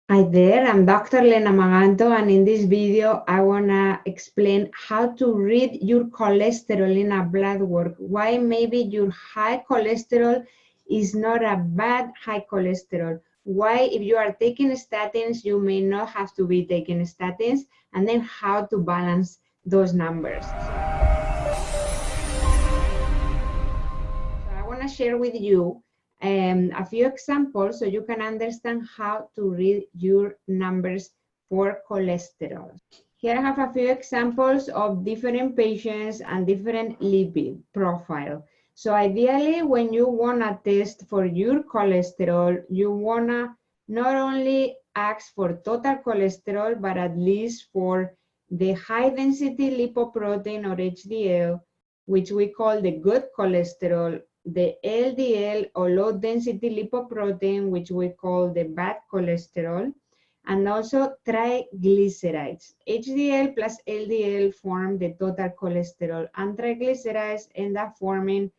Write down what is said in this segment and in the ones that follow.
Hi there, I'm Dr. Lena Maganto, and in this video, I wanna explain how to read your cholesterol in a blood work. Why maybe your high cholesterol is not a bad high cholesterol. Why, if you are taking statins, you may not have to be taking statins, and then how to balance those numbers. So I wanna share with you a few examples so you can understand how to read your numbers for cholesterol. Here I have a few examples of different patients and different lipid profile. So ideally, when you want to test for your cholesterol, you want to not only ask for total cholesterol, but at least for the high density lipoprotein or HDL, which we call the good cholesterol, the LDL or low density lipoprotein, which we call the bad cholesterol, and also triglycerides. HDL plus LDL form the total cholesterol, and triglycerides end up forming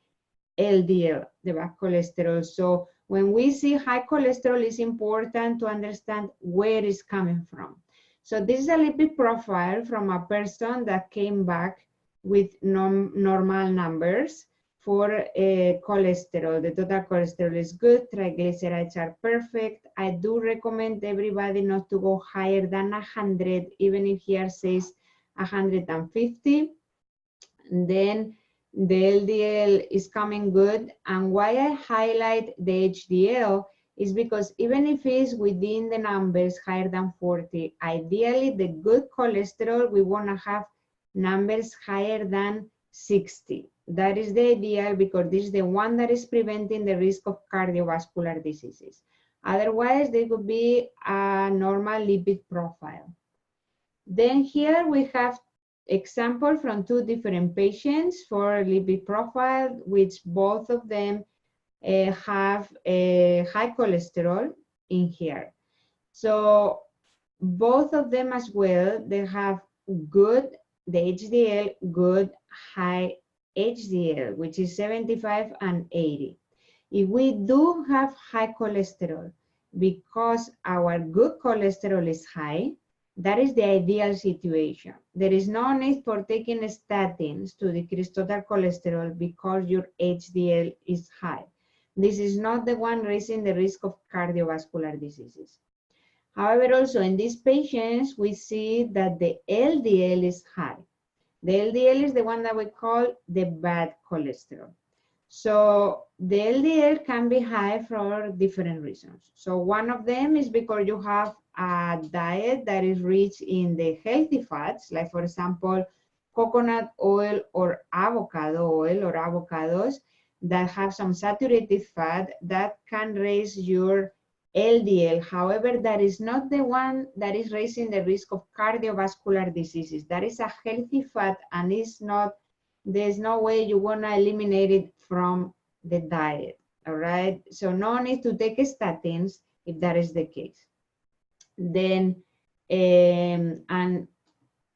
LDL, the bad cholesterol. So when we see high cholesterol, it's important to understand where it's coming from. So this is a lipid profile from a person that came back with normal numbers for cholesterol. The total cholesterol is good, triglycerides are perfect. I do recommend everybody not to go higher than 100, even if here says 150. And then the LDL is coming good. And why I highlight the HDL is because even if it's within the numbers higher than 40, ideally the good cholesterol, we want to have numbers higher than 60. That is the ideal because this is the one that is preventing the risk of cardiovascular diseases. Otherwise, there could be a normal lipid profile. Then here we have example from two different patients for lipid profile, which both of them have a high cholesterol in here. So both of them as well, they have good, the HDL, good high HDL, which is 75 and 80. If we do have high cholesterol because our good cholesterol is high, that is the ideal situation. There is no need for taking statins to decrease total cholesterol because your HDL is high. This is not the one raising the risk of cardiovascular diseases. However, also in these patients, we see that the LDL is high. The LDL is the one that we call the bad cholesterol. So the LDL can be high for different reasons. So one of them is because you have a diet that is rich in the healthy fats, like for example, coconut oil or avocado oil or avocados that have some saturated fat that can raise your LDL. However, that is not the one that is raising the risk of cardiovascular diseases. That is a healthy fat and is not, there's no way you want to eliminate it from the diet, all right? So no need to take statins if that is the case. Then, and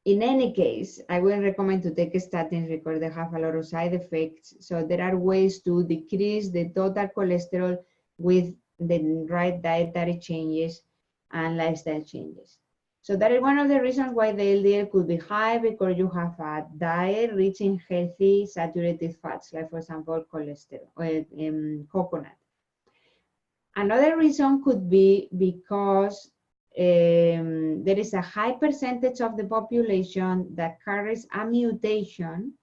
in any case, I will recommend to take statins because they have a lot of side effects. So there are ways to decrease the total cholesterol with the right dietary changes and lifestyle changes. So that is one of the reasons why the LDL could be high, because you have a diet rich in healthy saturated fats, like for example, cholesterol or coconut. Another reason could be because there is a high percentage of the population that carries a mutation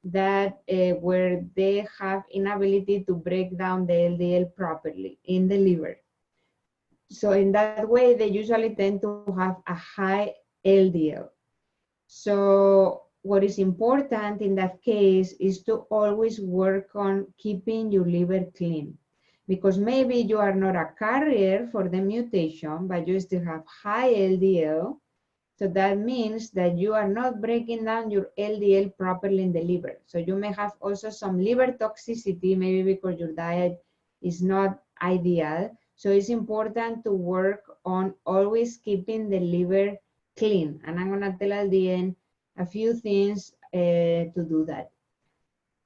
that where they have inability to break down the LDL properly in the liver. So in that way, they usually tend to have a high LDL. So what is important in that case is to always work on keeping your liver clean, because maybe you are not a carrier for the mutation, but you still have high LDL. So that means that you are not breaking down your LDL properly in the liver. So you may have also some liver toxicity, maybe because your diet is not ideal. So it's important to work on always keeping the liver clean. And I'm gonna tell at the end a few things to do that.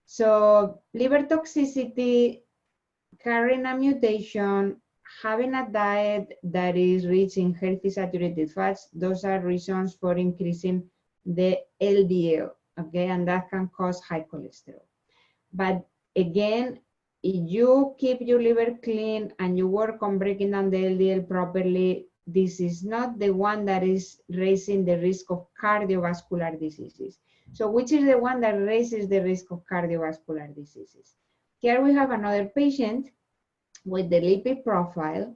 So liver toxicity, carrying a mutation, having a diet that is rich in healthy saturated fats, those are reasons for increasing the LDL, okay, and that can cause high cholesterol. But again, if you keep your liver clean and you work on breaking down the LDL properly, this is not the one that is raising the risk of cardiovascular diseases. So which is the one that raises the risk of cardiovascular diseases? Here we have another patient with the lipid profile.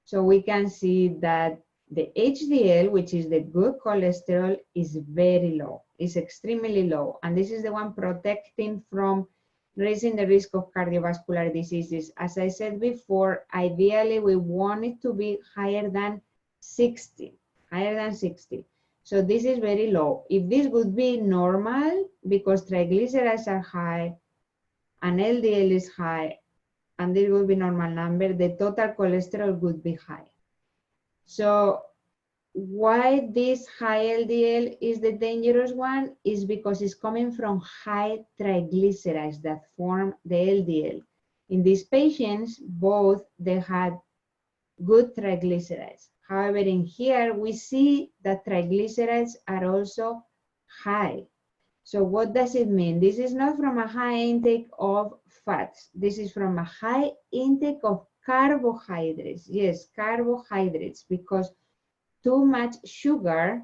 So we can see that the HDL, which is the good cholesterol, is very low, is extremely low. And this is the one protecting from raising the risk of cardiovascular diseases. As I said before, ideally we want it to be higher than 60, higher than 60. So this is very low. If this would be normal, because triglycerides are high and LDL is high, and this would be normal number, the total cholesterol would be high. So why this high LDL is the dangerous one is because it's coming from high triglycerides that form the LDL. In these patients, both they had good triglycerides. However, in here, we see that triglycerides are also high. So what does it mean? This is not from a high intake of fats. This is from a high intake of carbohydrates. Yes, carbohydrates, because too much sugar,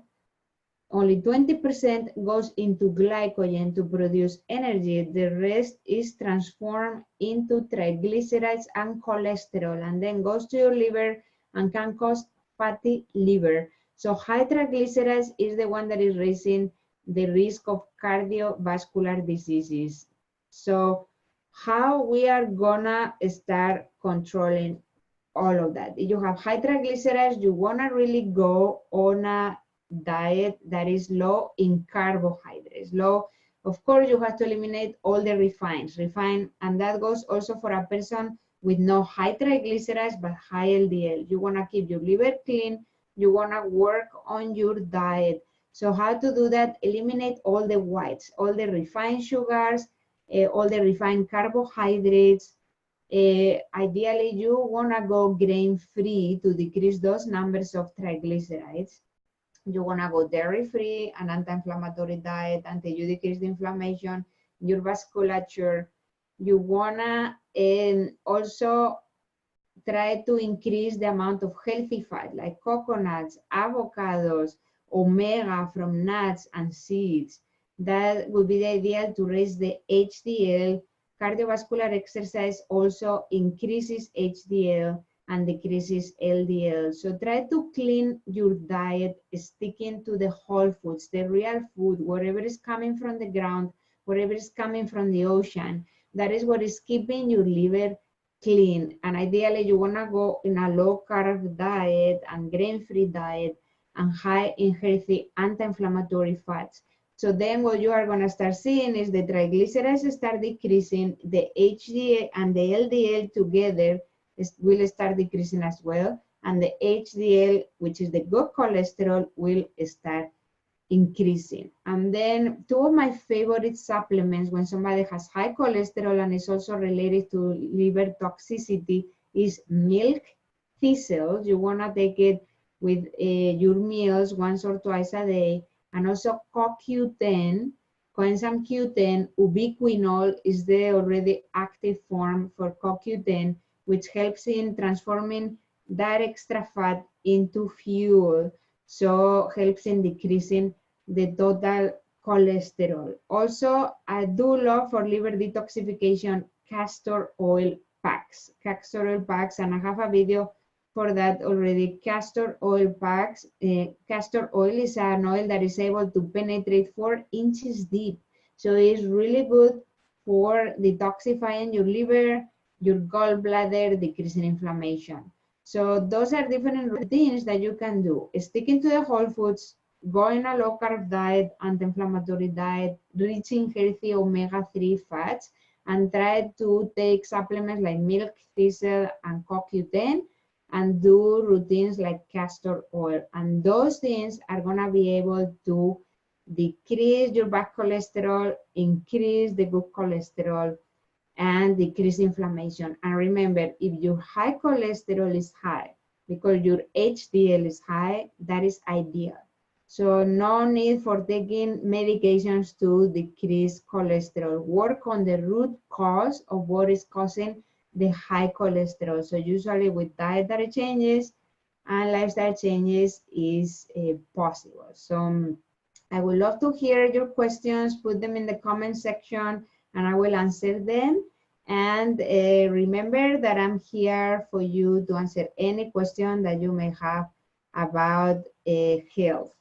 only 20% goes into glycogen to produce energy. The rest is transformed into triglycerides and cholesterol, and then goes to your liver and can cause fatty liver. So high triglycerides is the one that is raising the risk of cardiovascular diseases. So how we are gonna start controlling all of that? If you have high triglycerides, you wanna really go on a diet that is low in carbohydrates. Low, of course, you have to eliminate all the refined, and that goes also for a person with no high triglycerides but high LDL. You wanna keep your liver clean, you wanna work on your diet. So how to do that? Eliminate all the whites, all the refined sugars, all the refined carbohydrates. Ideally, you wanna go grain-free to decrease those numbers of triglycerides. You wanna go dairy-free, an anti-inflammatory diet until you decrease the inflammation, your vasculature. You wanna also try to increase the amount of healthy fat like coconuts, avocados, omega from nuts and seeds. That would be the ideal to raise the HDL. Cardiovascular exercise also increases HDL and decreases LDL. So try to clean your diet, sticking to the whole foods, the real food, whatever is coming from the ground, whatever is coming from the ocean. That is what is keeping your liver clean. And ideally, you wanna go in a low carb diet and grain-free diet and high in healthy anti-inflammatory fats. So then what you are gonna start seeing is the triglycerides start decreasing, the HDL and the LDL together will start decreasing as well, and the HDL, which is the good cholesterol, will start increasing. And then two of my favorite supplements when somebody has high cholesterol and is also related to liver toxicity is milk thistle. You wanna take it with your meals once or twice a day, and also CoQ10, coenzyme Q10. Ubiquinol is the already active form for CoQ10, which helps in transforming that extra fat into fuel. So helps in decreasing the total cholesterol. Also, I do love for liver detoxification castor oil packs. Castor oil packs, and I have a video for that already. Castor oil packs. Castor oil is an oil that is able to penetrate 4 inches deep. So it's really good for detoxifying your liver, your gallbladder, decreasing inflammation. So those are different routines that you can do. Sticking to the whole foods, going a low carb diet, anti-inflammatory diet, reaching healthy omega-3 fats, and try to take supplements like milk thistle and CoQ10, and do routines like castor oil. And those things are gonna be able to decrease your bad cholesterol, increase the good cholesterol, and decrease inflammation. And remember, if your high cholesterol is high because your HDL is high, that is ideal. So no need for taking medications to decrease cholesterol. Work on the root cause of what is causing the high cholesterol. So usually with dietary changes and lifestyle changes is possible. So I would love to hear your questions. Put them in the comment section and I will answer them. And remember that I'm here for you to answer any question that you may have about health.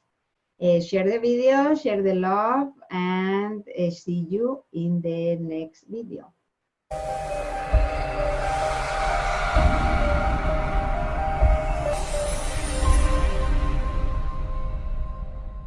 Share the video, share the love, and see you in the next video.